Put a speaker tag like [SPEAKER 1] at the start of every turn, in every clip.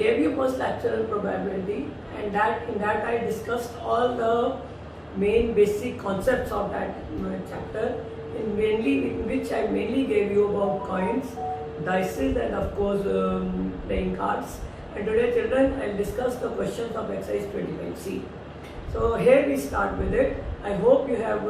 [SPEAKER 1] gave you first lecture on probability, and in that I discussed all the main basic concepts of that chapter, in which I mainly gave you about coins, dices, and of course playing cards. And today, children, I'll discuss the questions of exercise 25C. So here we start with it. I hope you have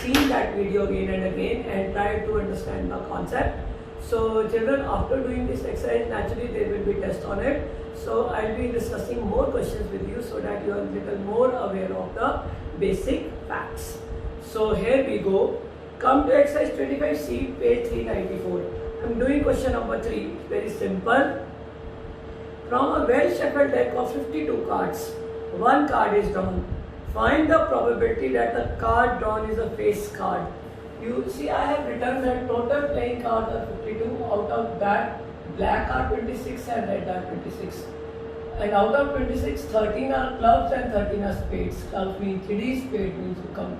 [SPEAKER 1] seen that video again and again and tried to understand the concept. So children, after doing this exercise, naturally there will be tests on it. So I'll be discussing more questions with you so that you are a little more aware of the basic facts. So here we go. Come to exercise 25C, page 394. I'm doing question number 3. Very simple. From a well-shuffled deck of 52 cards, one card is drawn. Find the probability that the card drawn is a face card. You see, I have written that total playing cards are 52. Out of that, black are 26 and red are 26. And out of 26, 13 are clubs and 13 are spades. Clubs means chidi, spade means hukam.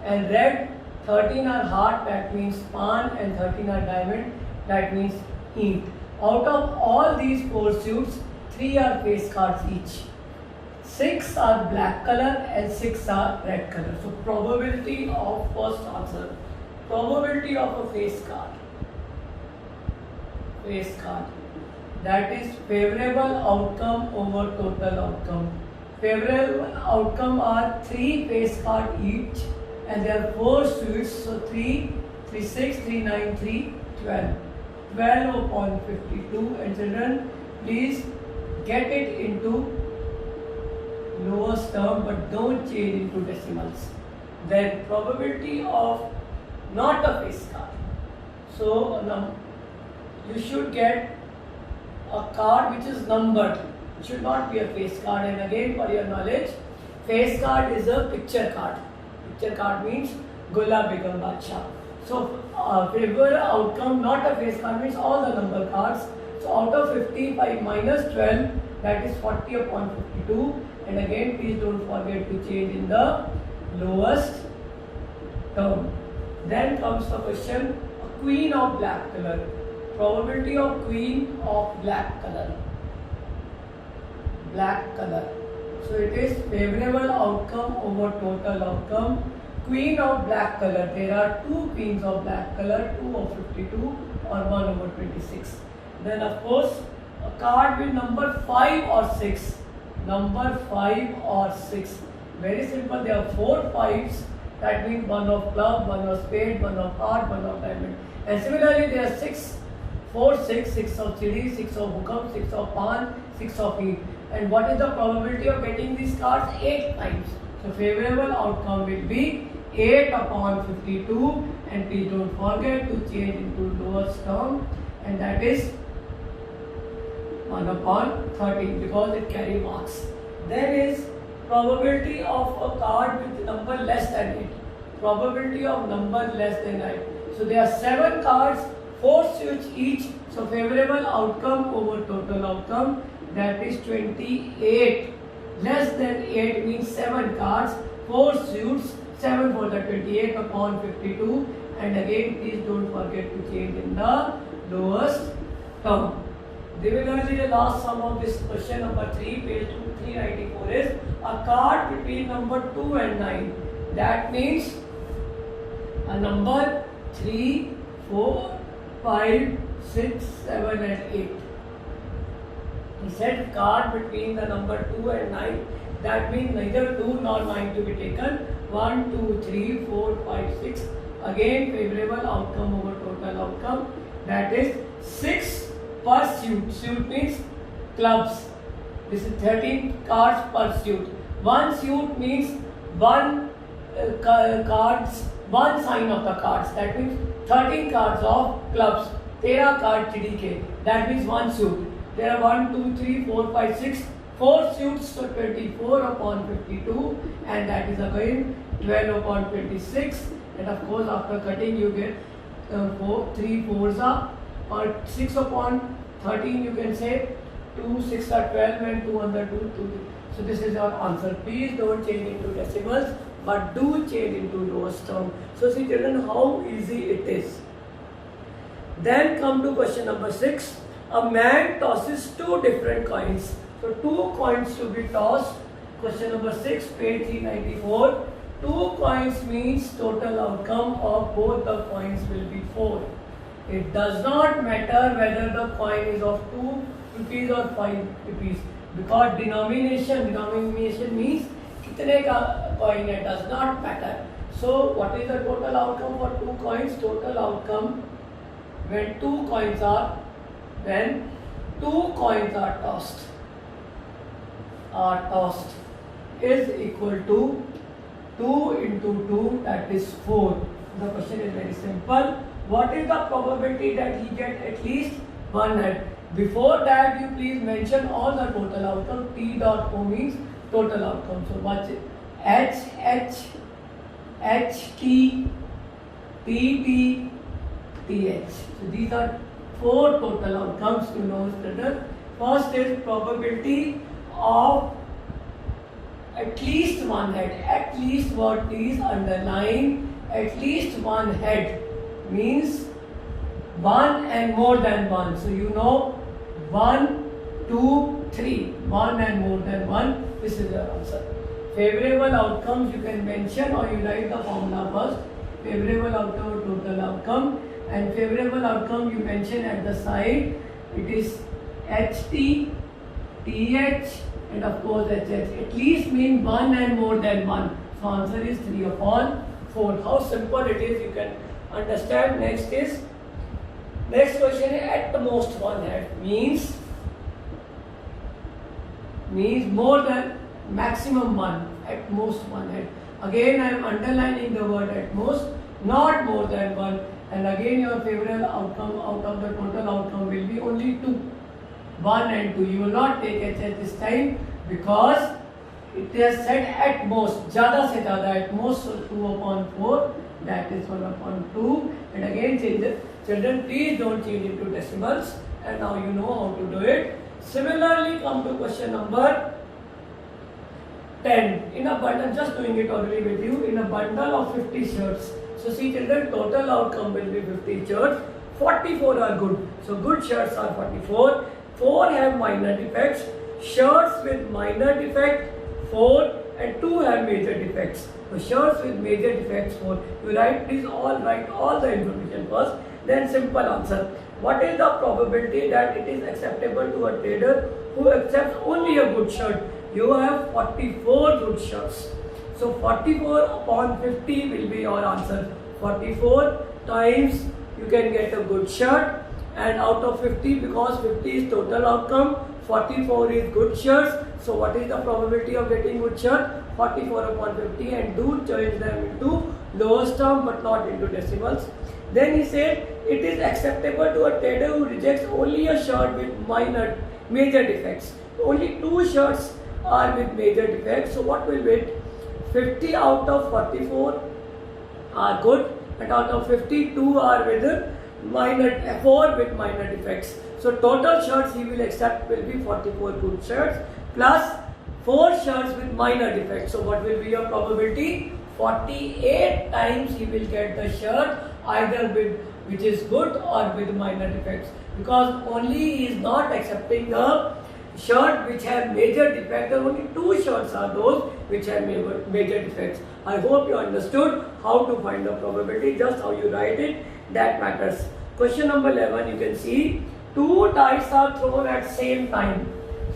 [SPEAKER 1] And red, 13 are heart, that means pan, and 13 are diamond, that means eat. Out of all these 4 suits, 3 are face cards each. 6 are black color and 6 are red color. So probability of first answer. Probability of a face card. Face card. That is favorable outcome over total outcome. Favorable outcome are 3 face card each, and there are 4 suits. So 3, 3, 6, 3, 9, 3, 12. 12 upon 52. And children, please get it into lowest term, but don't change into decimals. Then probability of not a face card. So you should get a card which is numbered. It should not be a face card. And again, for your knowledge, face card is a picture card. Picture card means Gulla Begum Badshah. So favorable outcome, not a face card, means all the number cards. So out of 55 minus 12, that is 40 upon 52. And again, please don't forget to change in the lowest term. Then comes the question, a queen of black color. Probability of queen of black color. Black color. So it is favorable outcome over total outcome. Queen of black color. There are 2 queens of black color, 2 of 52 or 1 over 26. Then of course, a card with number 5 or 6. Number 5 or 6. Very simple. There are 4 5s. That means 1 of club, 1 of spade, 1 of heart, 1 of diamond. And similarly, there are 6, 4, 6, 6 of chidi, 6 of hukam, 6 of pan, 6 of eat. And what is the probability of getting these cards? 8 times. So favorable outcome will be 8 upon 52. And please don't forget to change into lowest term, and that is 1 upon 13, because it carries marks. There is probability of a card with number less than 8. Probability of number less than 8. So there are 7 cards, 4 suits each. So favorable outcome over total outcome, that is 28. Less than 8 means 7 cards, 4 suits, 7 for the 28 upon 52. And again, please don't forget to change in the lowest term. Similarly, the last sum of this question number 3, page 394 is a card between number 2 and 9. That means a number 3, 4, 5, 6, 7 and 8. He said card between the number 2 and 9. That means neither 2 nor 9 to be taken. 1, 2, 3, 4, 5, 6. Again, favorable outcome over total outcome. That is 6 per suit. Suit means clubs. This is 13 cards per suit. 1 suit means 1 cards, 1 sign of the cards. That means 13 cards of clubs. 13 card chidi ke. That means 1 suit. There are 1, 2, 3, 4, 5, 6. 4 suits, so 24 upon 52. And that is again 12 upon 26. And of course, after cutting, you get 3 fours are, or 6 upon 13, you can say 2, 6 are 12 and 2 under 2, 2. So this is your answer. Please don't change into decimals, but do change into lowest term. So see children how easy it is. Then come to question number 6. A man tosses two different coins. So two coins to be tossed. Question number 6, page 394. Two coins means total outcome of both the coins will be 4. It does not matter whether the coin is of 2 rupees or 5 rupees because denomination means kitne ka coin hai does not matter. So what is the total outcome for two coins? Total outcome when two coins are tossed is equal to 2 into 2, that is 4. The question is very simple. What is the probability that he get at least one head? Before that, you please mention all the total outcome. T dot O means total outcome. So what's it? H T T TH. So these are 4 total outcomes to know student. First is probability of at least one head. At least what is underlined, at least one head means one and more than one. So you know 1, 2, 3. One and more than one. This is your answer. Favorable outcomes you can mention or you write the formula first. Favorable outcome or total outcome. And favorable outcome you mention at the side. It is HT, TH and of course HH. At least mean one and more than one. So answer is 3 upon 4. How simple it is you can understand. Next question is at the most one head means more than maximum one. At most one head. Again I am underlining the word at most, not more than one. And again your favorable outcome out of the total outcome will be only 2. 1 and 2. You will not take HH this time because it has said at most. Jada se jada at most. So 2 upon 4. That is 1 upon 2. And again change it. Children, please don't change into decimals. And now you know how to do it. Similarly, come to question number 10. In a bundle, just doing it already with you. In a bundle of 50 shirts. So see children, total outcome will be 50 shirts. 44 are good. So good shirts are 44. 4 have minor defects. Shirts with minor defect 4 and 2 have major defects. So shirts with major defects 4. You write write all the information first. Then simple answer. What is the probability that it is acceptable to a trader who accepts only a good shirt? You have 44 good shirts. So 44 upon 50 will be your answer. 44 times you can get a good shirt, and out of 50, because 50 is total outcome, 44 is good shirts. So what is the probability of getting good shirt? 44 upon 50, and do change them into lowest term but not into decimals. Then he said it is acceptable to a trader who rejects only a shirt with major defects. Only 2 shirts are with major defects. So what will be 50 out of 44 are good, and out of 52 are with 4 with minor defects. So total shirts he will accept will be 44 good shirts plus 4 shirts with minor defects. So what will be your probability? 48 times he will get the shirt either with which is good or with minor defects, because only he is not accepting the shirt which have major defects. Only 2 shirts are those which have major defects. I hope you understood how to find the probability. Just how you write it, that matters. Question number 11, you can see 2 dice are thrown at same time.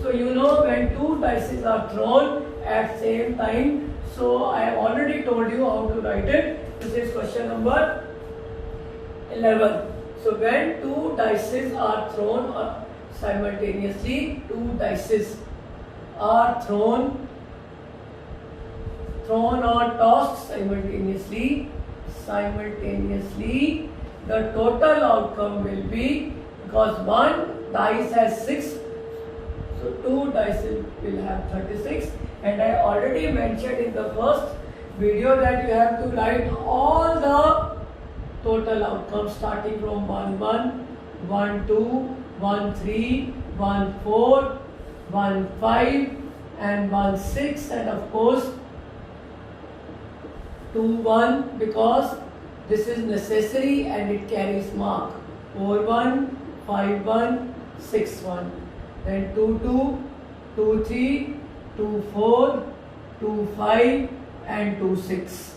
[SPEAKER 1] So you know when 2 dice are thrown at same time. So I have already told you how to write it. This is question number 11. So when 2 dice are thrown simultaneously, 2 dice are thrown or tossed simultaneously, the total outcome will be, because 1 dice has 6, so 2 dice will have 36. And I already mentioned in the first video that you have to write all the total outcomes starting from 1 1, 1 2, 1 3, 1 4, 1 5 and 1 6, and of course 2 1, because this is necessary and it carries mark. 4 1, 5 1, 6 1. Then 2 2, 2 3, 2 4, 2 5 and 2 6.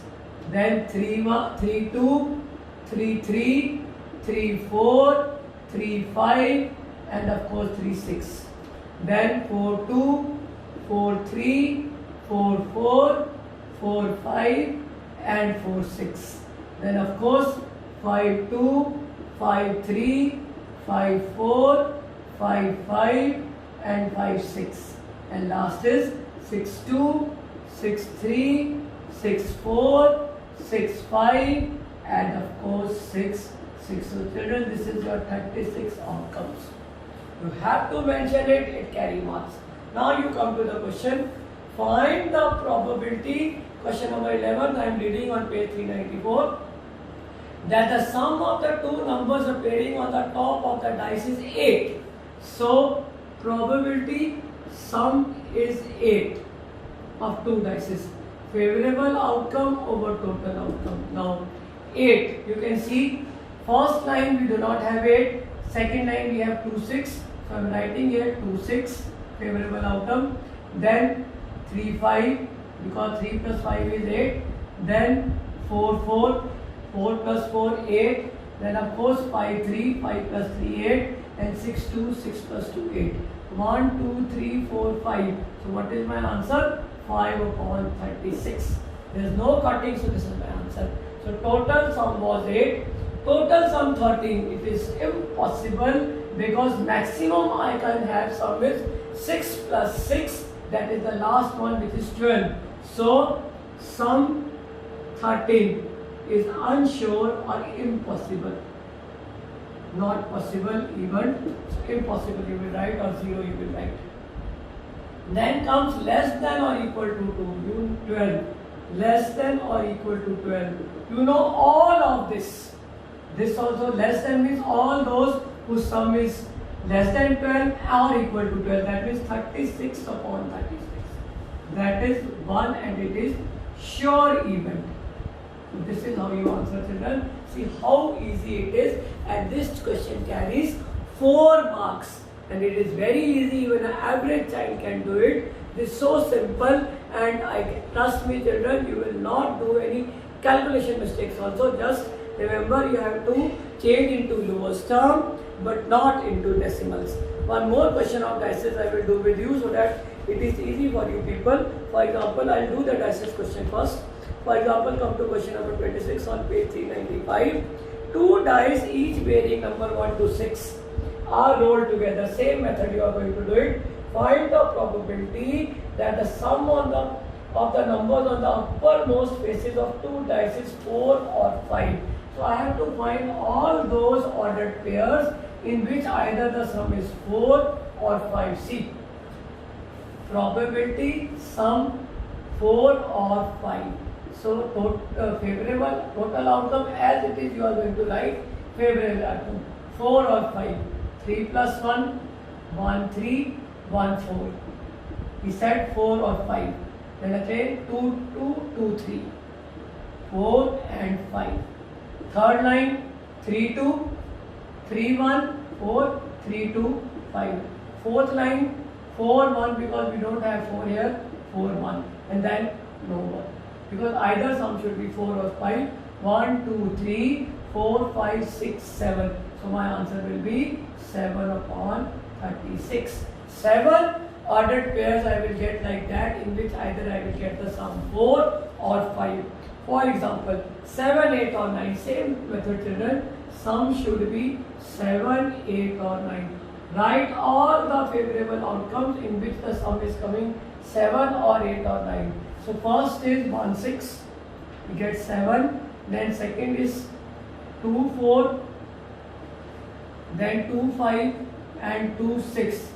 [SPEAKER 1] Then 3 1, 3 2, 3 3, 3 4, 3 5 and of course 3 6. Then 4 2, 4 3, 4 4, 4 5 and 4 6. Then of course 5 2, 5 3, 5 4, 5 5 and 5 6. And last is 6 2, 6 3, 6 4, 6 5 and of course 6 6. So children, this is your 36 outcomes. You have to mention it, it carries marks. Now you come to the question. Find the probability, question number 11, I am reading on page 394, that the sum of the two numbers appearing on the top of the dice is 8. So probability sum is 8 of two dices. Favorable outcome over total outcome. Now 8, you can see first line we do not have 8, second line we have 2 6. So I am writing here 2 6 favorable outcome. Then 3 5 because 3 plus 5 is 8. Then 4 4, 4 plus 4 8. Then of course 5 3, 5 plus 3 8 and 6 2, 6 plus 2 8. 1 2 3 4 5. So what is my answer? 5 upon 36. There is no cutting, so this is my answer. So total sum was 8. Total sum 13. It is impossible because maximum I can have sum is 6 plus 6. That is the last one, which is 12. So sum 13 is unsure or impossible. Not possible even. So impossible you will write or 0 you will write. Then comes less than or equal to 12. Less than or equal to 12. You know all of this. This also less than means all those whose sum is less than 12 or equal to 12. That means 36 upon 36. That is 1 and it is sure event. So this is how you answer, children. See how easy it is, and this question carries 4 marks. And it is very easy, even an average child can do it. It is so simple, and trust me children, you will not do any calculation mistakes also. Just remember you have to change into lowest term but not into decimals. One more question of dices I will do with you so that it is easy for you people. For example, I will do the dices question first. For example, come to question number 26 on page 395. 2 dice each bearing number 1 to 6 are rolled together. Same method you are going to do it. Find the probability that the sum of the numbers on the uppermost faces of 2 dice is 4 or 5. So I have to find all those ordered pairs in which either the sum is 4 or 5. See, probability sum 4 or 5. So favorable total outcome as it is you are going to write favorable outcome 4 or 5. 3 plus 1, 1 3, 1 4. He said 4 or 5. Then again 2 2, 2 3. 4 and 5. Third line 3 2, 3 1, 4, 3 2, 5. Fourth line 4 1 because we don't have 4 here, 4 1. And then no 1. Because either sum should be 4 or 5. 1 2 3, 4 5 6 7. So my answer will be 7 upon 36. 7 ordered pairs I will get like that, in which either I will get the sum 4 or 5. For example, 7, 8 or 9. Same method children. Sum should be 7, 8 or 9. Write all the favorable outcomes in which the sum is coming 7 or 8 or 9. So first is 1 6. We get 7. Then second is 2 4. Then 2 5 and 2 6.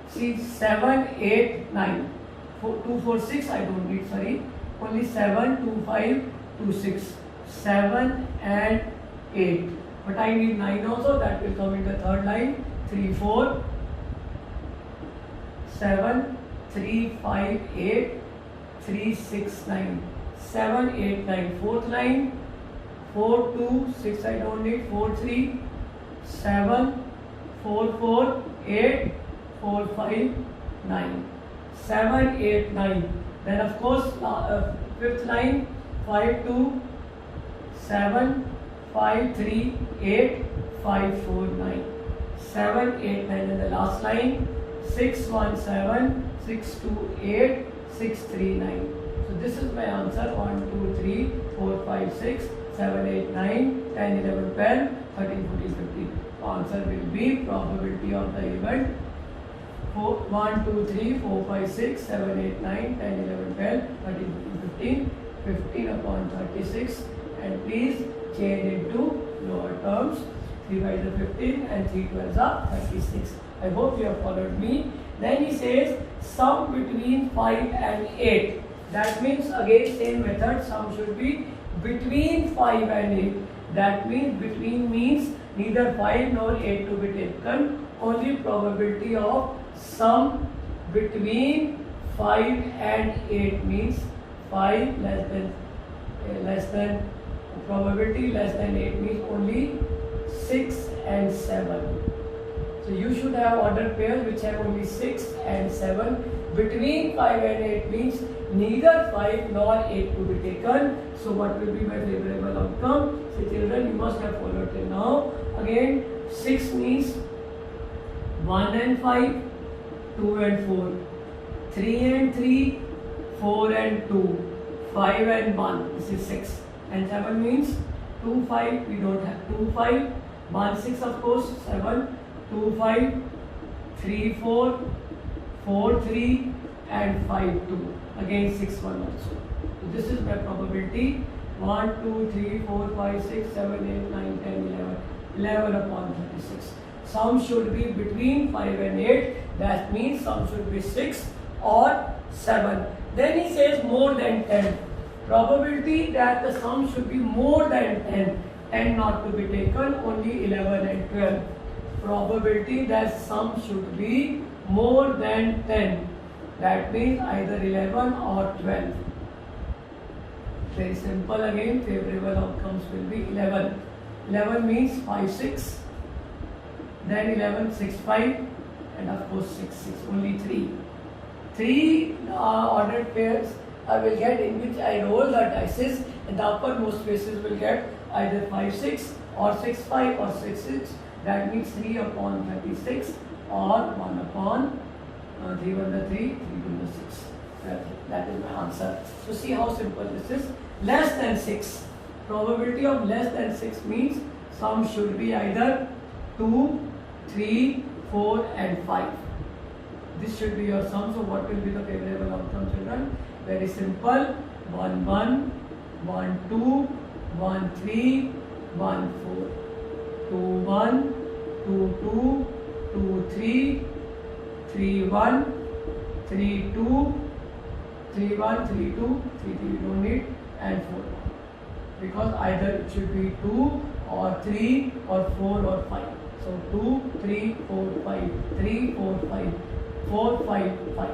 [SPEAKER 1] See 7, 8, 9. 2 4 6 I don't need, sorry. Only 7, 2 5, 2 6. 7 and 8. But I need 9 also, that will come in the third line. 3 4, 7, 3 5 8, 3 6 9. 7 8 9. Fourth line 4 2 6 I don't need. 4 3, 7, 4 4, 8, 4, 5, 9. 7, 8, 9. Then of course fifth line 5, 2, 7, 5, 3, 8, 5, 4, 9. 7, 8, 9. And the last line 6, 1, 7, 6, 2, 8, 6, 3, 9. So this is my answer. 1, 2, 3, 4, 5, 6, 7, 8, 9, 10, 11, 12, 13, 14, 15. Answer will be probability of the event 1, 2, 3, 4, 5, 6, 7, 8, 9, 10, 11, 12, 13, 14, 15, 15 upon 36, and please change into lower terms. 3 5s are 15 and 3 12s are 36. I hope you have followed me. Then he says sum between 5 and 8. That means again same method, sum should be between 5 and 8. That means between means neither 5 nor 8 to be taken, only probability of sum between 5 and 8 means 5 less than probability less than 8 means only 6 and 7. So you should have ordered pairs which have only 6 and 7. Between 5 and 8 means neither 5 nor 8 to be taken. So what will be my favorable outcome? So children, you must have followed till now. Again 6 means 1 and 5, 2 and 4, 3 and 3, 4 and 2, 5 and 1, this is 6. And 7 means 2, 5, we don't have 2, 5, 1, 6 of course, 7, 2, 5, 3, 4, 4, 3 and 5, 2. Again 6, 1 also. So this is my probability. 1, 2, 3, 4, 5, 6, 7, 8, 9, 10, 11. 11 upon 36. Sum should be between 5 and 8. That means sum should be 6 or 7. Then he says more than 10. Probability that the sum should be more than 10. 10 not to be taken, only 11 and 12. Probability that sum should be more than 10. That means either 11 or 12. Very simple again, favorable outcomes will be 11. 11 means 5, 6. Then 11, 6, 5. And of course 6, 6, only 3. 3 ordered pairs I will get in which I roll the dices, and the uppermost faces will get either 5, 6 or 6, 5 or 6, 6. That means 3 upon 36 or 1 upon 3 1 the 3, 3 2 the 6. That is my answer. So see how simple this is. Less than 6. Probability of less than 6 means sum should be either 2, 3, 4 and 5. This should be your sum. So what will be the favorable outcome, children? Very simple. 1, 1, 1, 2, 1, 3, 1, 4. 2, 1, 2, 2, 2, 3, 3, 1, 3, 2, 3, 1, 3, 2, 3, 3 we don't need, and 4, 1. Because either it should be 2 or 3 or 4 or 5. So 2, 3, 4, 5, 3, 4, 5, 4, 5, 5.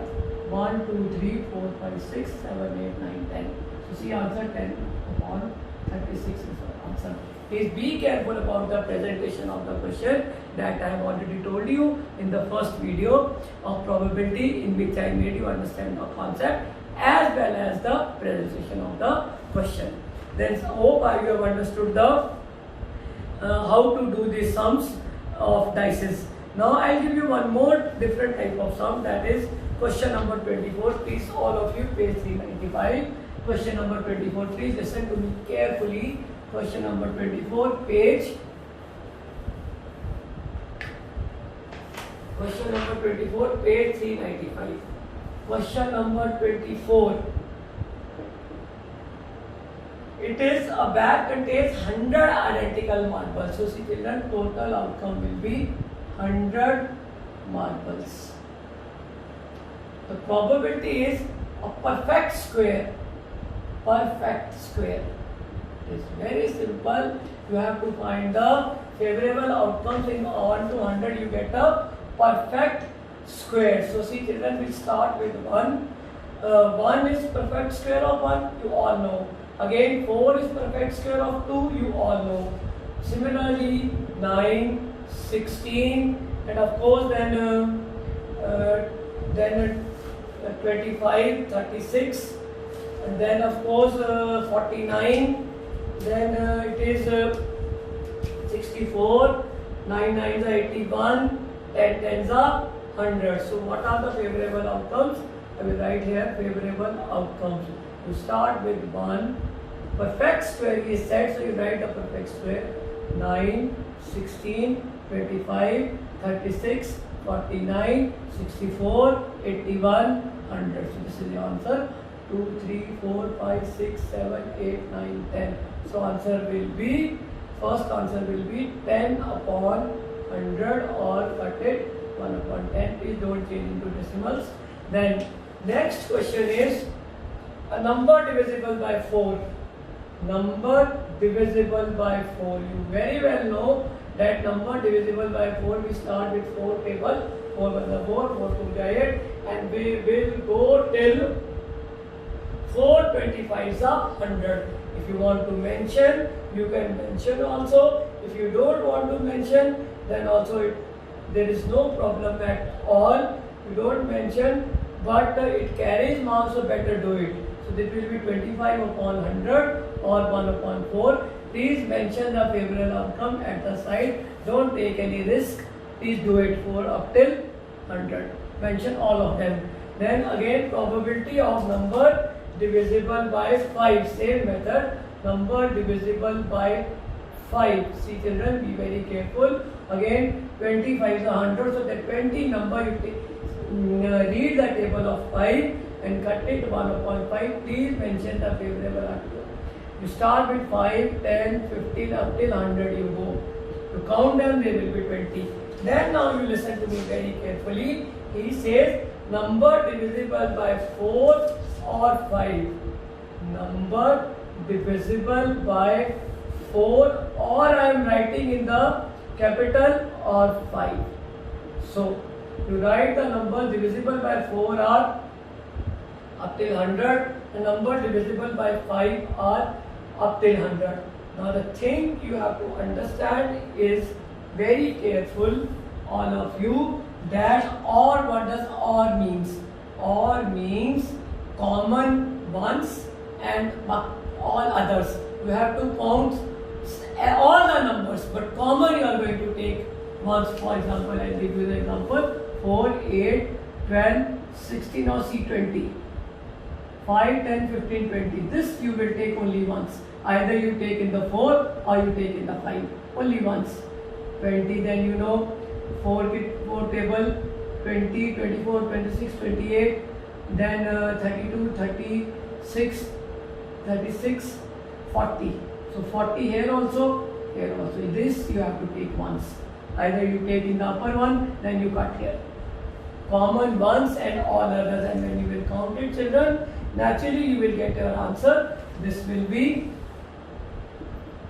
[SPEAKER 1] 1, 2, 3, 4, 5, 6, 7, 8, 9, 10. So see answer 10 upon 36 is the answer. Please be careful about the presentation of the question that I have already told you in the first video of probability, in which I made you understand the concept as well as the presentation of the question. Then hope you have understood the how to do the sums of dices. Now I will give you one more different type of sum, that is question number 24. Please all of you, page 395. Question number 24. Please listen to me carefully. Question number 24, page. Question number 24, page 395. Question number 24. It is a bag contains 100 identical marbles. So see children, total outcome will be 100 marbles. The probability is a perfect square. Perfect square. It is very simple. You have to find the favorable outcomes in 1 to 100. You get a perfect square. So see children, we start with 1. 1 is perfect square of 1, you all know. Again 4 is perfect square of 2, you all know. Similarly 9, 16 and of course then 25, 36, and then of course 49, then it is 64, 9 9s are 81, 10 10s are 100. So what are the favorable outcomes? I will write here favorable outcomes. You start with 1, perfect square is said, so you write the perfect square. 9, 16, 25, 36, 49, 64, 81, 100. So this is the answer. 2, 3, 4, 5, 6, 7, 8, 9, 10. So answer will be, first answer will be 10 upon 100 or cut it 1 upon 10. Please don't change into decimals. Then next question is a number divisible by 4. Number divisible by 4. You very well know that number divisible by 4, we start with 4 table. 4 1 4, 4 2 8, and we will go till 4 25s are 100. If you want to mention, you can mention also. If you don't want to mention, then also there is no problem at all. You don't mention, but it carries marks, so better do it. So this will be 25 upon 100 or 1 upon 4. Please mention the favorable outcome at the side. Don't take any risk. Please do it for up till 100. Mention all of them. Then again, probability of number divisible by 5. Same method. Number divisible by 5. See children, be very careful. Again, 25 is 100. So that 20 number you take, read the table of 5 and cut it 1 upon 5. Please mention the favorable outcome. You start with 5, 10, 15, up till 100 you go. To count them, they will be 20. Then now you listen to me very carefully. He says number divisible by 4 or 5. Number divisible by 4, or I am writing in the capital, or 5. So you write the number divisible by 4 are up till 100. The number divisible by 5 are up till 100. Now the thing you have to understand is very careful, all of you, that or, what does or means? Or means common ones and all others. You have to count all the numbers, but common you are going to take once. For example, I will give you the example: 4, 8, 12, 16, or see 20. 5, 10, 15, 20. This you will take only once. Either you take in the 4 or you take in the 5. Only once. 20, then you know 4 table, 20, 24, 26, 28, then 32, 36, 36, 40. So 40 here also, here also. This you have to take once. Either you take in the upper one, then you cut here. Common ones and all others, and when you will count it, children, naturally you will get your answer. This will be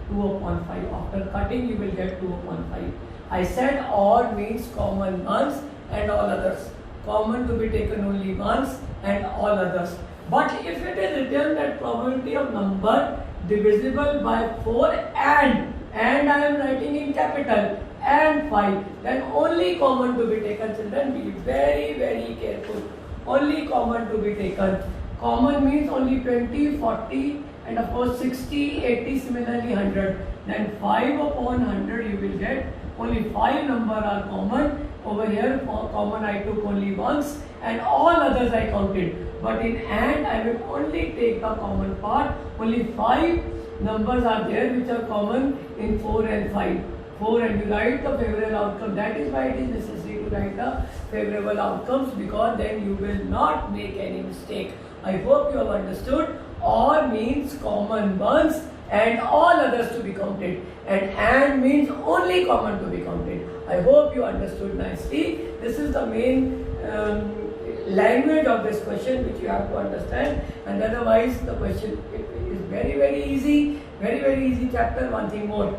[SPEAKER 1] 2 upon 5. After cutting, you will get 2 upon 5. I said or means common ones and all others. Common to be taken only once and all others. But if it is written that probability of number divisible by 4 and I am writing in capital and 5, then only common to be taken. Children, be very, very careful. Only common to be taken. Common means only 20, 40, and of course 60, 80, similarly 100. Then 5 upon 100 you will get. Only 5 number are common. Over here, for common I took only once and all others I counted. But in and I will only take the common part. Only 5 numbers are there which are common in 4 and 5. 4, and you write the favorable outcome. That is why it is necessary to write the favorable outcomes, because then you will not make any mistake. I hope you have understood. Or means common ones and all others to be counted, and means only common to be counted. I hope you understood nicely. This is the main language of this question which you have to understand, and otherwise the question is very, very easy. Very, very easy chapter. One thing more.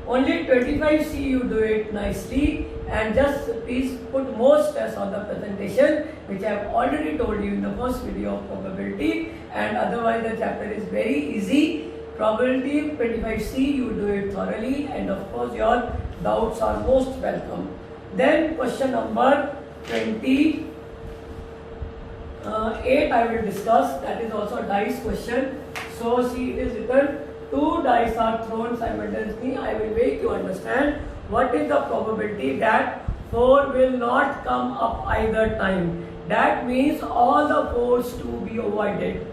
[SPEAKER 1] Only 25C you do it nicely, and just please put more stress on the presentation, which I have already told you in the first video of probability, and otherwise the chapter is very easy. Probability 25C you do it thoroughly, and of course your Doubts are most welcome. Then question number 28 I will discuss. That is also a dice question. So see, it is written 2 dice are thrown simultaneously. I will make you understand what is the probability that 4 will not come up either time. That means all the 4s to be avoided.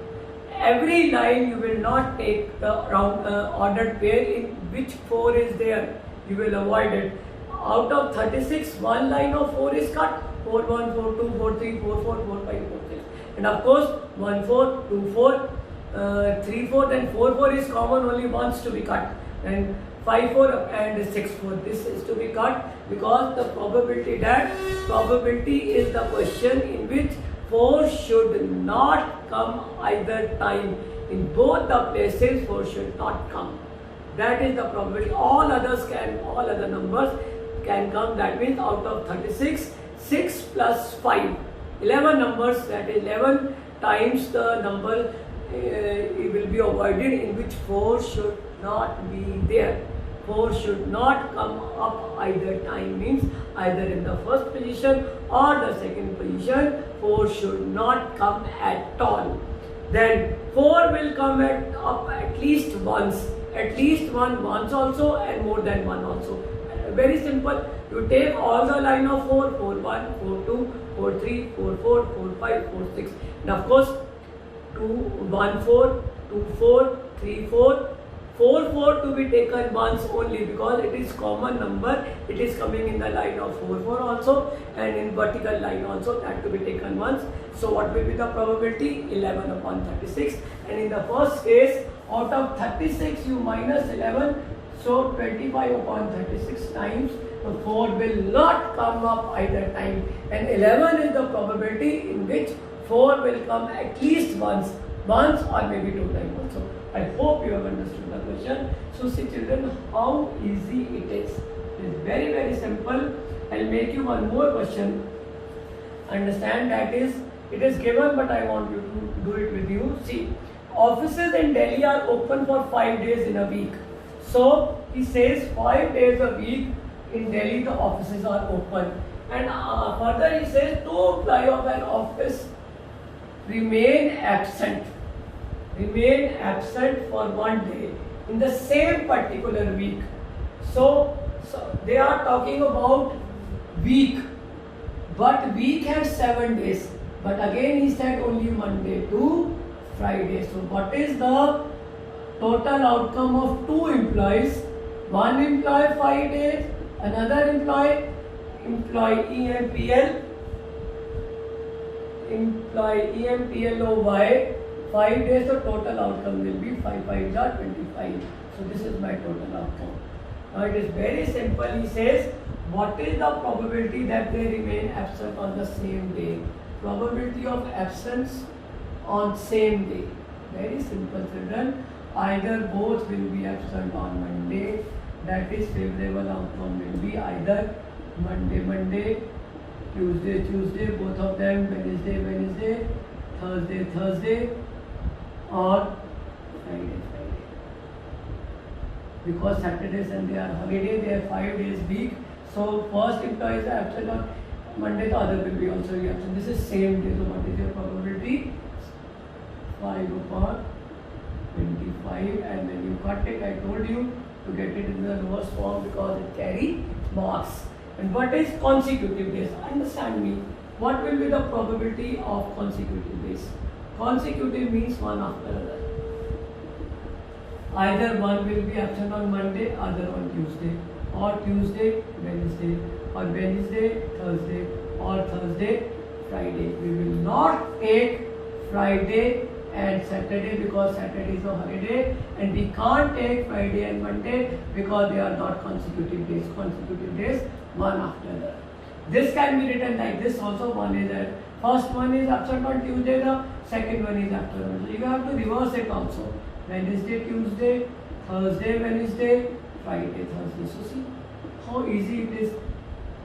[SPEAKER 1] Every line you will not take the ordered pair in which 4 is there. You will avoid it. Out of 36, one line of 4 is cut. 4, 1, 4, 2, 4, 3, 4, 4, 4, 5, 4, 6. And of course, 1, 4, 2, 4, 3, 4, then 4, 4 is common, only once to be cut. And 5, 4 and 6, 4. This is to be cut because the probability is the question in which 4 should not come either time. In both the places, 4 should not come. That is the probability. All other numbers can come. That means out of 36, 6 plus 5, 11 numbers, that is 11 times the number it will be avoided in which 4 should not be there. 4 should not come up either time, means either in the first position or the second position. 4 should not come at all. Then 4 will come up at least once. At least once also, and more than one also. Very simple. You take all the line of 4, 4, 1, 4, 2, 4, 3, 4, 4, 4, 5, 4, 6. And of course, 2, 1, 4, 2, 4, 3, 4, 4, 4 to be taken once only because it is common number. It is coming in the line of 4, 4 also, and in vertical line also, that to be taken once. So what will be the probability? 11 upon 36. And in the first case, out of 36 you minus 11, so 25 upon 36 times, the 4 will not come up either time. And 11 is the probability in which 4 will come at least once or maybe 2 times also. I hope you have understood the question. So see children, how easy it is. It is very, very simple. I'll make you one more question. Understand that it is given, but I want you to do it with you. See, offices in Delhi are open for 5 days in a week. So he says 5 days a week in Delhi the offices are open. And further he says 2 employees of an office remain absent for 1 day in the same particular week. So they are talking about week, but week has 7 days. But again he said only Monday to Friday. So what is the total outcome of 2 employees? One employee 5 days, another employee EMPLOY 5 days. So total outcome will be 5 5s are 25. So this is my total outcome. Now it is very simple. He says what is the probability that they remain absent on the same day? Probability of absence on same day. Very simple children. Either both will be absent on Monday, that is favorable outcome will be either Monday, Tuesday, both of them, Wednesday, Thursday, or Friday. Because Saturday, Sunday are holiday, they have 5 days week. So first employee is absent on Monday, the other will be also absent. This is same day. So what is your probability? 5 upon 25, and when you cut it, I told you to get it in the reverse form because it carry marks. And what is consecutive days? Understand me. What will be the probability of consecutive days? Consecutive means one after another. Either one will be absent on Monday, other on Tuesday, or Tuesday, Wednesday, or Wednesday, Thursday, or Thursday, Friday. We will not take Friday and Saturday because Saturday is a holiday, and we can't take Friday and Monday because they are not consecutive days. Consecutive days, one after another. This can be written like this also. One is that first one is absent on Tuesday, the second one is after Wednesday. You have to reverse it also. Wednesday, Tuesday, Thursday, Wednesday, Friday, Thursday. So see how easy it is,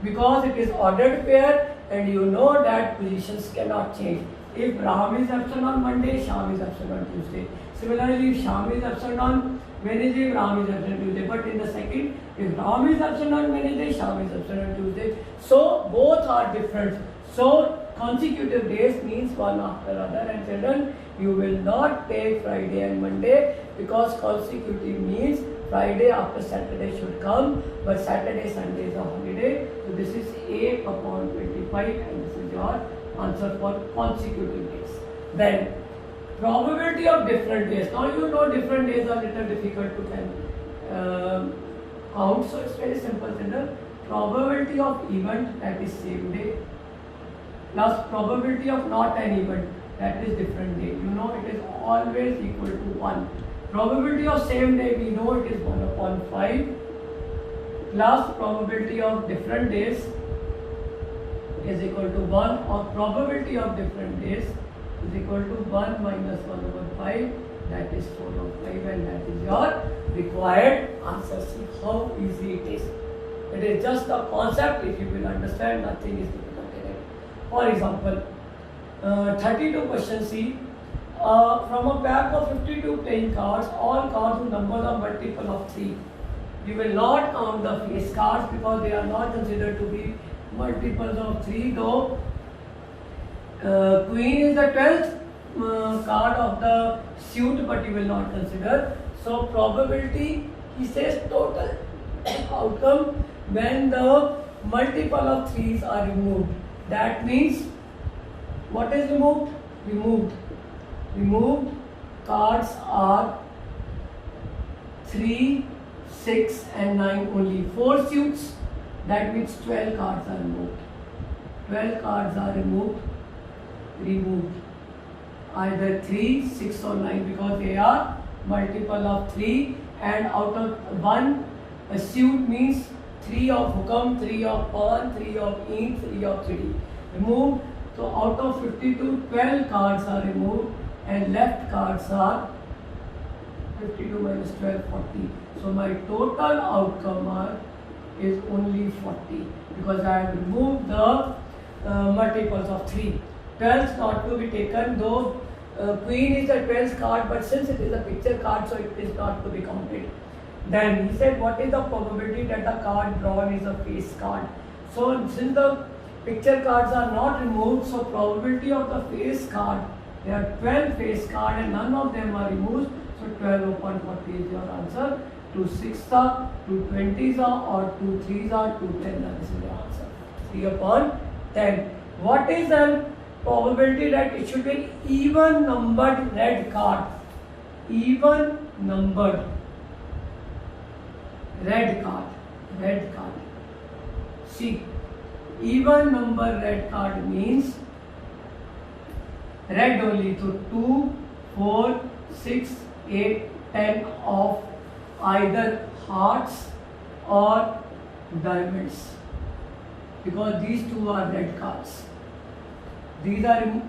[SPEAKER 1] because it is ordered pair, and you know that positions cannot change. If Ram is absent on Monday, Sham is absent on Tuesday. Similarly, if Sham is absent on Wednesday, Ram is absent Tuesday. But in the second, if Ram is absent on Wednesday, Sham is absent on Tuesday. So both are different. So consecutive days means one after other, and children, you will not take Friday and Monday because consecutive means Friday after Saturday should come, but Saturday, Sunday is a holiday. So this is 8 upon 25 and this is your answer for consecutive days. Then probability of different days. Now you know different days are little difficult to count, so it's very simple. Probability of event, that is same day, plus probability of not an event, that is different day. You know it is always equal to 1. Probability of same day, we know it is 1 upon 5, plus probability of different days is equal to 1, or probability of different days is equal to 1 minus 1 over 5, that is 4 over 5, and that is your required answer. See how easy it is. It is just a concept. If you will understand, nothing is difficult in it. For example, 32 question C. From a pack of 52 playing cards, all cards whose numbers are multiple of 3. You will not count the face cards because they are not considered to be multiples of 3, though Queen is the 12th card of the suit, but you will not consider. So probability, he says total outcome when the multiple of 3's are removed. That means, what is removed? Removed cards are 3, 6 and 9 only. 4 suits, that means 12 cards are removed. 12 cards are removed. Either 3, 6 or 9 because they are multiple of 3, and out of 1 a suit means 3 of hukam, 3 of pawn, 3 of eat, 3 of chidi. Removed. So out of 52, 12 cards are removed and left cards are 52 minus 12, 40. So my total outcome is only 40 because I have removed the multiples of 3. 12 not to be taken, though Queen is the 12th card, but since it is a picture card, so it is not to be counted. Then he said, what is the probability that the card drawn is a face card? So since the picture cards are not removed, so probability of the face card, there are 12 face cards and none of them are removed, so 12 upon 40 is your answer. 2 6s are, 2 20s are, or 2 3s are, 2 10s are. This is your answer. 3 upon 10. What is the probability that it should be even numbered red card? Even numbered red card. See, even number red card means red only. So 2, 4, 6, 8, 10 of either hearts or diamonds, because these two are red cards. These are,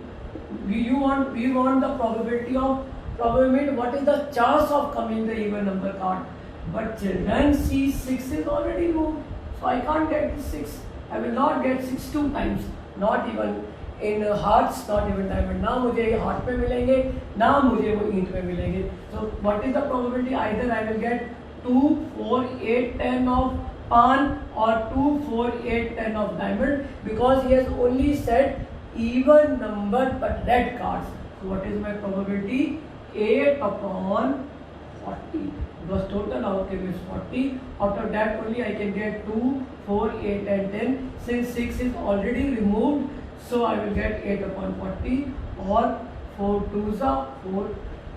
[SPEAKER 1] we want the probability of what is the chance of coming the even number card. But children, see, 6 is already removed, so I can't get this 6. I will not get 6 2 times, not even in hearts, not even diamond. ना मुझे ये heart पे मिलेंगे, ना मुझे वो ईंट पे मिलेंगे. So what is the probability? Either I will get 2, 4, 8, 10 of pawn or 2, 4, 8, 10 of diamond, because he has only said even number but red cards. So what is my probability? 8 upon 40. Because total outcome is 40. Out of that only I can get 2, 4, 8 and 10. Since 6 is already removed, so I will get 8 upon 40, or 4 2s are 4,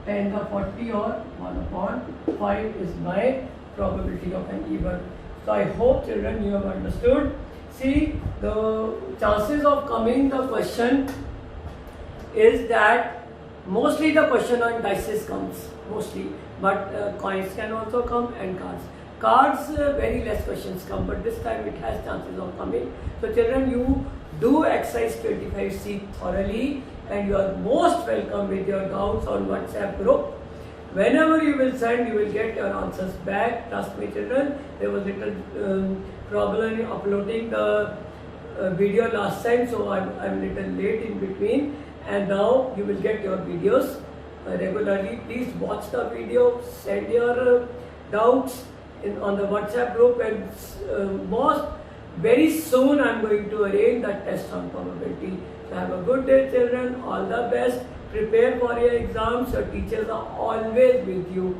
[SPEAKER 1] 10 are 40, or 1 upon 5 is my probability of an even. So I hope children you have understood. See, the chances of coming the question is that mostly the question on dices comes, mostly, but coins can also come and cards. Cards, very less questions come, but this time it has chances of coming. So children, you do exercise 25C thoroughly, and you are most welcome with your doubts on WhatsApp group. Whenever you will send, you will get your answers back. Trust me children, there was little problem in uploading the video last time, so I'm little late in between, and now you will get your videos regularly. Please watch the video, send your doubts on the WhatsApp group, and most very soon I'm going to arrange the test on probability. So have a good day, children. All the best. Prepare for your exams. Your teachers are always with you.